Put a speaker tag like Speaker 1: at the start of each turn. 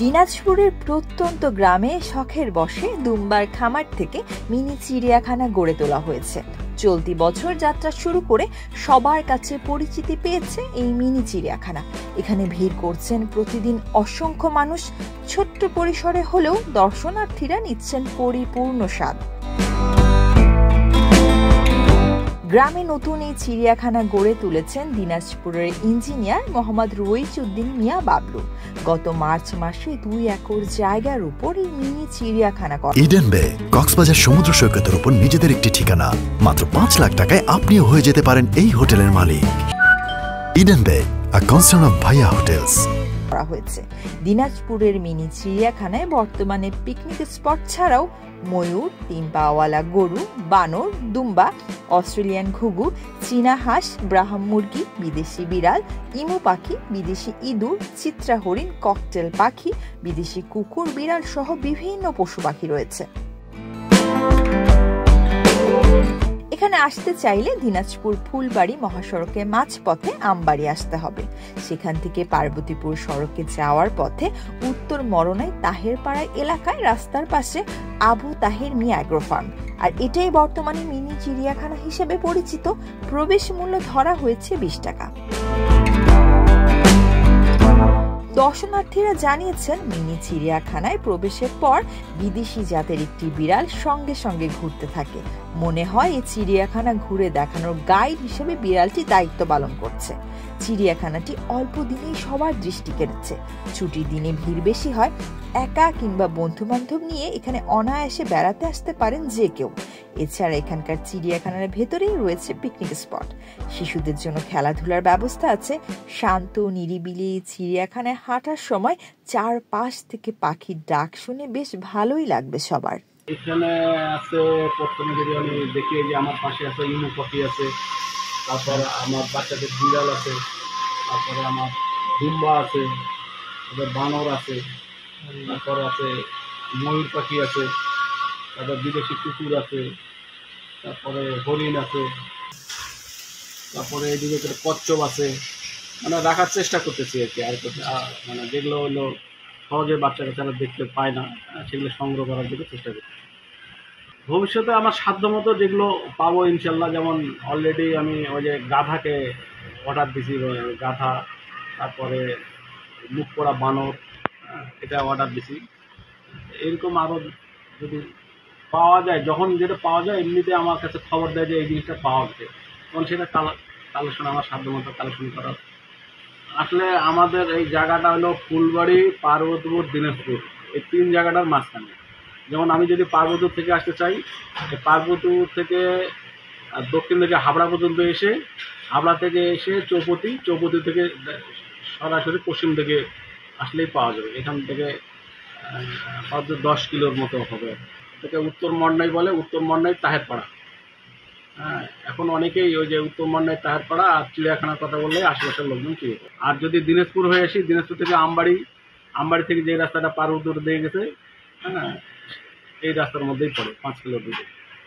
Speaker 1: দিনাজপুরের প্রত্যন্ত গ্রামে শখের বশে দুম্বার খামার থেকে মিনি চিড়িয়াখানা গড়ে তোলা হয়েছে। চলতি বছর যাত্রা শুরু করে সবার কাছে পরিচিতি পেয়েছে এই মিনি চিড়িয়াখানা। এখানে ভিড় করছেন প্রতিদিন অসংখ্য মানুষ। ছোট্ট পরিসরে হলেও দর্শনার্থীরা নিচ্ছেন পরিপূর্ণ স্বাদ। গ্রামে নতুন এই চিড়িয়াখানা গড়ে তুলেছেন দিনাজপুরের ইঞ্জিনিয়ার মোহাম্মদ রইচউদ্দিন মিয়া বাবলু। গত মার্চ মাসে 2 একর জায়গার উপর এই মিনি চিড়িয়াখানা করা।
Speaker 2: ইডেন বে কক্সবাজার সমুদ্র সৈকতের উপর নিজেদের একটি ঠিকানা। মাত্র 5 লাখ টাকায় আপনিও হয়ে যেতে পারেন এই হোটেলের মালিক। ইডেন বে, a concern of ভাইয়া হোটেলস।
Speaker 1: করা হয়েছে। দিনাজপুরের মিনি চিড়িয়াখানায় বর্তমানে পিকনিক স্পট ছাড়াও ময়ূর, 3 পাওয়ালা গরু, বানর, দুম্বা, অস্ট্রেলিয়ান ঘুঘু, চীনা হাঁস, ব্রাহ্ম মুরগি, বিদেশি বিড়াল, ইমু পাখি, বিদেশি ইঁদুর, চিত্রা হরিণ, ককটেল পাখি, বিদেশি কুকুর, বিড়াল সহ বিভিন্ন পশু পাখি রয়েছে। এখানে আসতে চাইলে দিনাজপুর ফুলবাড়ি মহাসড়কে মাঝপথে আমবাড়ি আসতে হবে। সেখান থেকে পার্বতীপুর সড়কে যাওয়ার পথে উত্তর মরনায় তাহেরপাড়া এলাকায় রাস্তার পাশে আবু তাহের মিয়া অ্যাগ্রো ফার্ম। আর এটাই বর্তমানে মিনি চিড়িয়াখানা হিসেবে পরিচিত। প্রবেশ মূল্য ধরা হয়েছে 20 টাকা। দর্শনার্থীরা জানিয়েছেন, মিনি চিড়িয়াখানায় প্রবেশের পর বিদেশি জাতের একটি বিড়াল সঙ্গে সঙ্গে ঘুরতে থাকে। মনে হয় এই চিড়িয়াখানা ঘুরে দেখানোর গাইড হিসেবে বিড়ালটি দায়িত্ব পালন করছে। চিড়িয়াখানাটি অল্প দিনেই সবার দৃষ্টি কেড়েছে। ছুটির দিনে ভিড় বেশি হয়। একা কিংবা বন্ধু বান্ধব নিয়ে এখানে অনায়াসে বেড়াতে আসতে পারেন যে কেউ। এছাড়া এখানকার চিড়িয়াখানার ভেতরেই রয়েছে পিকনিক স্পট। শিশুদের জন্য খেলাধুলার ব্যবস্থা আছে। শান্ত নিরিবিলি চিড়িয়াখানায় হাঁটার সময় চারপাশ থেকে পাখির ডাক শুনে বেশ ভালোই লাগবে সবার।
Speaker 3: এখানে আছে, প্রথমে যদি আমি দেখি যে আমার পাশে আছে ইমু পাখি আছে, তারপর আমার বাচ্চাদের বিড়াল আছে, তারপরে আমার দুম্বা আছে, তারপর বানর আছে, তারপর আছে ময়ূর পাখি আছে, তারপর বিদেশি কুকুর আছে, তারপরে হরিণ আছে, তারপরে এদিকে কচ্ছপ আছে। মানে রাখার চেষ্টা করতেছি আর কি। আর মানে যেগুলো হলো সহজে বাচ্চা কাচ্চারা দেখতে পায় না, সেগুলো সংগ্রহ করার জন্য চেষ্টা করছি। ভবিষ্যতে আমার সাধ্যমতো যেগুলো পাবো ইনশাল্লাহ, যেমন অলরেডি আমি ওই যে গাধাকে অর্ডার দিছি, গাধা, তারপরে মুখ পড়া বানর, এটা অর্ডার দিছি। এরকম আরও যদি পাওয়া যায়, যখন যেটা পাওয়া যায় এমনিতে আমার কাছে খবর দেয় যে এই জিনিসটা পাওয়া গেছে, তখন সেটা কালেকশন আমার সাধ্যমতো কালেকশন করা। আসলে আমাদের এই জায়গাটা হলো ফুলবাড়ি, পার্বতীপুর, দিনাজপুর, এই 3 জায়গাটার মাঝখানে। যেমন আমি যদি পার্বতীপুর থেকে আসতে চাই, পার্বতীপুর থেকে দক্ষিণ থেকে হাবড়া পর্যন্ত এসে, হাবড়া থেকে এসে চৌপতি থেকে সরাসরি পশ্চিম থেকে আসলেই পাওয়া যাবে। এখান থেকে 10 কিলোর মতো হবে। থেকে উত্তর মন্ডাই বলে, উত্তর মন্ডাই তাহেরপাড়া। হ্যাঁ, এখন অনেকেই ওই যে উত্তর মন্ডাই তাহেরপাড়া আর চিড়িয়াখানার কথা বললে আশেপাশের লোকজন চিনে। আর যদি দিনাজপুর হয়ে আসি, দিনাজপুর থেকে আমবাড়ি থেকে যে রাস্তাটা পার্বতীপুর দিয়ে গেছে, হ্যাঁ, এই রাস্তার মধ্যেই পড়ে 5 কিলোর দিকে।